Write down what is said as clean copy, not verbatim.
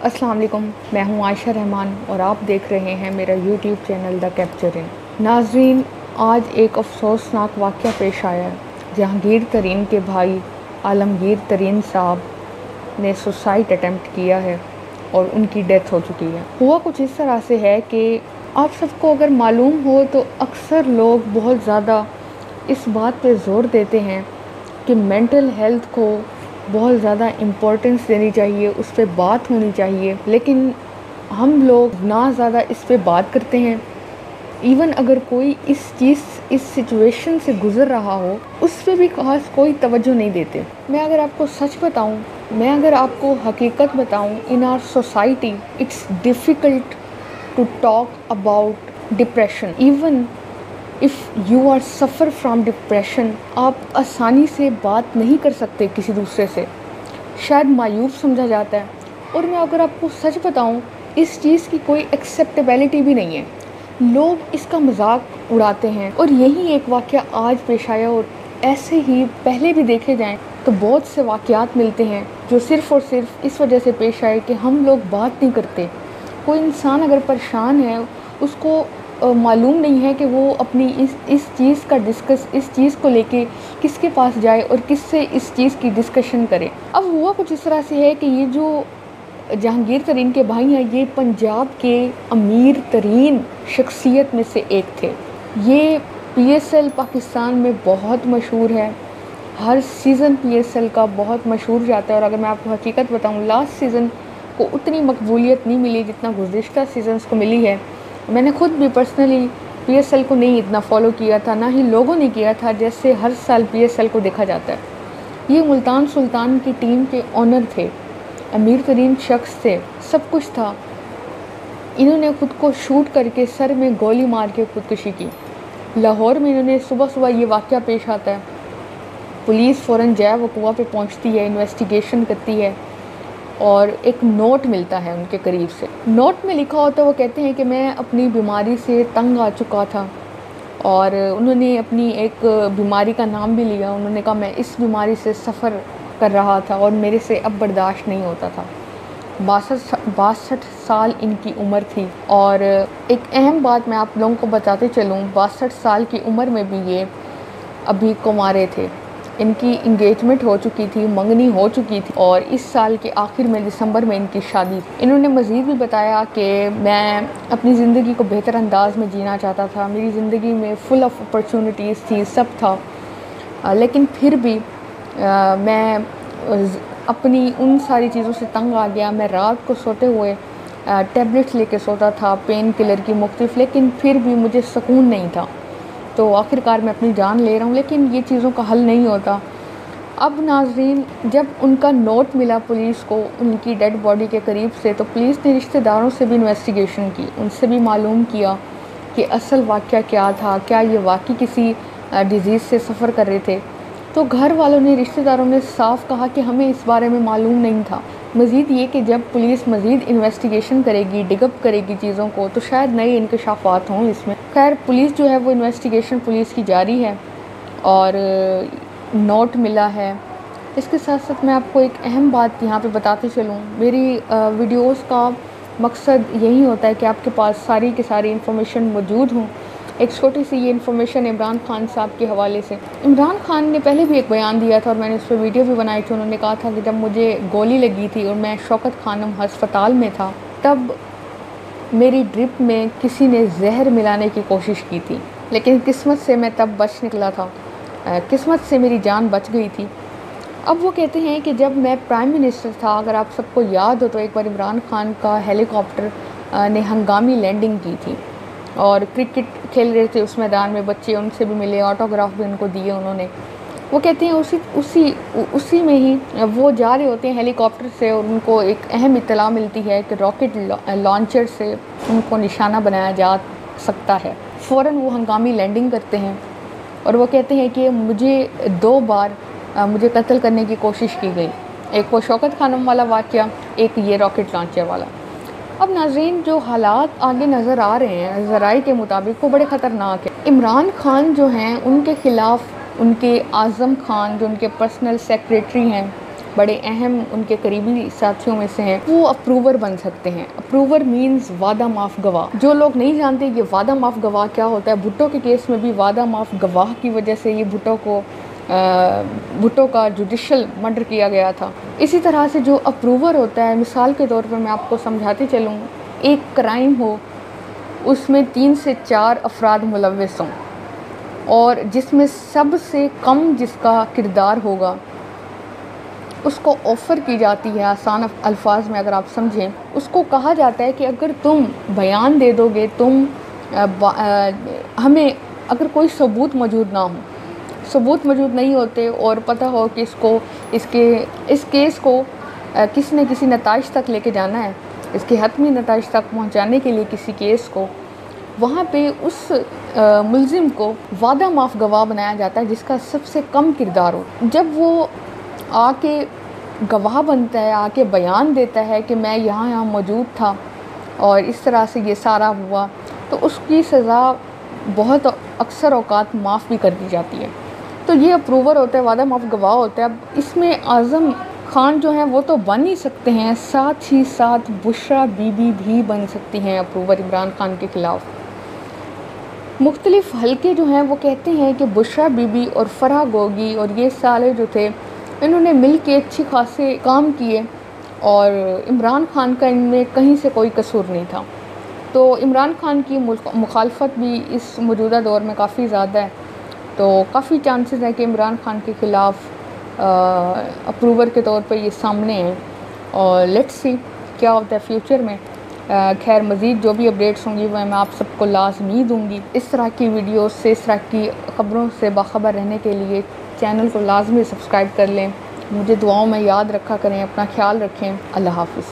अस्सलाम वालेकुम, मैं हूं आयशा रहमान और आप देख रहे हैं मेरा यूट्यूब चैनल द कैप्चरिंग। नाज़रीन, आज एक अफसोसनाक वाक़या पेश आया है। जहांगीर तरीन के भाई आलमगीर तरीन साहब ने सुसाइड अटेम्प्ट किया है और उनकी डेथ हो चुकी है। हुआ कुछ इस तरह से है कि आप सबको अगर मालूम हो तो अक्सर लोग बहुत ज़्यादा इस बात पे ज़ोर देते हैं कि मेंटल हेल्थ को बहुत ज़्यादा इम्पोर्टेंस देनी चाहिए, उस पर बात होनी चाहिए, लेकिन हम लोग ना ज़्यादा इस पे बात करते हैं। इवन अगर कोई इस सिचुएशन से गुज़र रहा हो, उस पर भी खास कोई तवज्जो नहीं देते। मैं अगर आपको सच बताऊं, मैं अगर आपको हकीकत बताऊं, in our society it's difficult to talk about depression. Even if you are suffer from depression, आप आसानी से बात नहीं कर सकते किसी दूसरे से, शायद मायूस समझा जाता है। और मैं अगर आपको सच बताऊं, इस चीज़ की कोई एक्सेप्टेबिलिटी भी नहीं है, लोग इसका मजाक उड़ाते हैं। और यही एक वाक़या आज पेश आया, और ऐसे ही पहले भी देखे जाएं तो बहुत से वाक़यात मिलते हैं जो सिर्फ़ और सिर्फ इस वजह से पेश आए कि हम लोग बात नहीं करते। कोई इंसान अगर परेशान है, उसको मालूम नहीं है कि वो अपनी इस चीज़ का इस चीज़ को लेके किसके पास जाए और किससे इस चीज़ की डिस्कशन करे। अब हुआ कुछ इस तरह से है कि ये जो जहांगीर तरीन के भाई हैं, ये पंजाब के अमीर तरीन शख्सियत में से एक थे। ये PSL पाकिस्तान में बहुत मशहूर है, हर सीज़न PSL का बहुत मशहूर जाता है। और अगर मैं आपको हकीकत बताऊँ, लास्ट सीज़न को उतनी मकबूलियत नहीं मिली जितना गुज़िश्ता सीज़न्स को मिली है। मैंने खुद भी पर्सनली PSL को नहीं इतना फॉलो किया था, ना ही लोगों ने किया था जैसे हर साल PSL को देखा जाता है। ये मुल्तान सुल्तान की टीम के ऑनर थे, अमीर तरीन शख्स थे, सब कुछ था। इन्होंने खुद को शूट करके सर में गोली मार के खुदकुशी की। लाहौर में इन्होंने सुबह सुबह ये वाक़या पेश आता है, पुलिस फ़ौरन जय वक़ुआ पे पहुंचती है, इन्वेस्टिगेशन करती है और एक नोट मिलता है उनके करीब से। नोट में लिखा होता है, वो कहते हैं कि मैं अपनी बीमारी से तंग आ चुका था, और उन्होंने अपनी एक बीमारी का नाम भी लिया। उन्होंने कहा मैं इस बीमारी से सफ़र कर रहा था और मेरे से अब बर्दाश्त नहीं होता था। 62 साल इनकी उम्र थी। और एक अहम बात मैं आप लोगों को बताते चलूँ, 62 साल की उम्र में भी ये अभी कुंवारे थे। इनकी इंगेजमेंट हो चुकी थी, मंगनी हो चुकी थी, और इस साल के आखिर में दिसंबर में इनकी शादी थी। इन्होंने मज़ीद भी बताया कि मैं अपनी ज़िंदगी को बेहतर अंदाज में जीना चाहता था, मेरी ज़िंदगी में फुल ऑफ अपॉर्चुनिटीज़ थी, सब था, लेकिन फिर भी मैं अपनी उन सारी चीज़ों से तंग आ गया। मैं रात को सोते हुए टैबलेट्स लेके सोता था, पेन किलर की मुख्तलिफ, लेकिन फिर भी मुझे सुकून नहीं था। तो आखिरकार मैं अपनी जान ले रहा हूँ, लेकिन ये चीज़ों का हल नहीं होता। अब नाज़रीन, जब उनका नोट मिला पुलिस को उनकी डेड बॉडी के करीब से, तो पुलिस ने रिश्तेदारों से भी इन्वेस्टिगेशन की, उनसे भी मालूम किया कि असल वाक़या क्या था, क्या ये वाकई किसी डिज़ीज़ से सफ़र कर रहे थे। तो घर वालों ने, रिश्तेदारों ने साफ कहा कि हमें इस बारे में मालूम नहीं था। मज़ीद ये कि जब पुलिस मज़ीद इन्वेस्टिगेशन करेगी, डिगअप करेगी चीज़ों को, तो शायद नए इंकशाफात हों इसमें। खैर, पुलिस जो है वो इन्वेस्टिगेशन पुलिस की जारी है और नोट मिला है। इसके साथ साथ मैं आपको एक अहम बात यहाँ पे बताते चलूँ, मेरी वीडियोस का मकसद यही होता है कि आपके पास सारी की सारी इन्फॉर्मेशन मौजूद हों। एक छोटी सी ये इन्फॉर्मेशन इमरान खान साहब के हवाले से। इमरान खान ने पहले भी एक बयान दिया था और मैंने उस पर वीडियो भी बनाई थी। उन्होंने कहा था कि जब मुझे गोली लगी थी और मैं शौकत खानम हस्पताल में था, तब मेरी ड्रिप में किसी ने जहर मिलाने की कोशिश की थी, लेकिन किस्मत से मैं तब बच निकला था, किस्मत से मेरी जान बच गई थी। अब वो कहते हैं कि जब मैं प्राइम मिनिस्टर था, अगर आप सबको याद हो तो एक बार इमरान खान का हेलीकॉप्टर ने हंगामी लैंडिंग की थी और क्रिकेट खेल रहे थे उस मैदान में बच्चे, उनसे भी मिले, ऑटोग्राफ भी उनको दिए उन्होंने। वो कहते हैं उसी में ही वो जा रहे होते हैं हेलीकॉप्टर से और उनको एक अहम इत्तला मिलती है कि रॉकेट लॉन्चर से उनको निशाना बनाया जा सकता है। फ़ौरन वो हंगामी लैंडिंग करते हैं और वो कहते हैं कि मुझे 2 बार मुझे कत्ल करने की कोशिश की गई, एक वो शौकत खानम वाला वाक़या, एक ये रॉकेट लॉन्चर वाला। अब नाज़रीन, जो हालात आगे नज़र आ रहे हैं ज़राए के मुताबिक, वो बड़े ख़तरनाक है। इमरान खान जो हैं, उनके ख़िलाफ़ उनके आज़म खान जो उनके पर्सनल सेक्रेटरी हैं, बड़े अहम उनके करीबी साथियों में से हैं, वो अप्रूवर बन सकते हैं। अप्रूवर मीन्स वादा माफ़ गवाह। जो लोग नहीं जानते ये वादा माफ़ गवाह क्या होता है, भुट्टो के केस में भी वादा माफ़ गवाह की वजह से ये भुट्टो का जुडिशल मर्डर किया गया था। इसी तरह से जो अप्रूवर होता है, मिसाल के तौर पर मैं आपको समझाती चलूँ, एक क्राइम हो उसमें 3 से 4 अफराद मुलव्वस हों और जिसमें सबसे कम जिसका किरदार होगा उसको ऑफ़र की जाती है, आसान अल्फाज में अगर आप समझें, उसको कहा जाता है कि अगर तुम बयान दे दोगे, हमें अगर कोई सबूत मौजूद ना हो, सबूत मौजूद नहीं होते और पता हो कि इस केस को किसी नताइज तक लेके जाना है, इसके हतमी नताइज तक पहुंचाने के लिए किसी केस को, वहाँ पे उस मुल्ज़िम को वादा माफ़ गवाह बनाया जाता है जिसका सबसे कम किरदार हो। जब वो आके गवाह बनता है, आके बयान देता है कि मैं यहाँ मौजूद था और इस तरह से ये सारा हुआ, तो उसकी सज़ा बहुत अक्सर औकात माफ़ भी कर दी जाती है। तो ये अप्रूवर होता है, वादा माफ़ गवाह होता है। अब इसमें आज़म खान जो हैं वो तो बन ही सकते हैं, साथ ही साथ बुशरा बीबी भी बन सकती हैं अप्रूवर इमरान खान के ख़िलाफ़। मुख्तलिफ़ हलके जो हैं वो कहते हैं कि बुशरा बीबी और फराह गोगी और ये साले जो थे, इन्होंने मिल के अच्छी खासे काम किए और इमरान खान का इनमें कहीं से कोई कसूर नहीं था। तो इमरान खान की मुखालफत भी इस मौजूदा दौर में काफ़ी ज़्यादा है, तो काफ़ी चांसेस हैं कि इमरान खान के ख़िलाफ़ अप्रूवर के तौर पर ये सामने हैं और लेट्स सी क्या होता है फ्यूचर में। खैर मज़ीद जो भी अपडेट्स होंगी वह मैं आप सबको लाजमी दूँगी। इस तरह की वीडियोस से, इस तरह की ख़बरों से बाखबर रहने के लिए चैनल को लाजमी सब्सक्राइब कर लें। मुझे दुआओं में याद रखा करें, अपना ख्याल रखें। अल्लाह हाफ़िज़।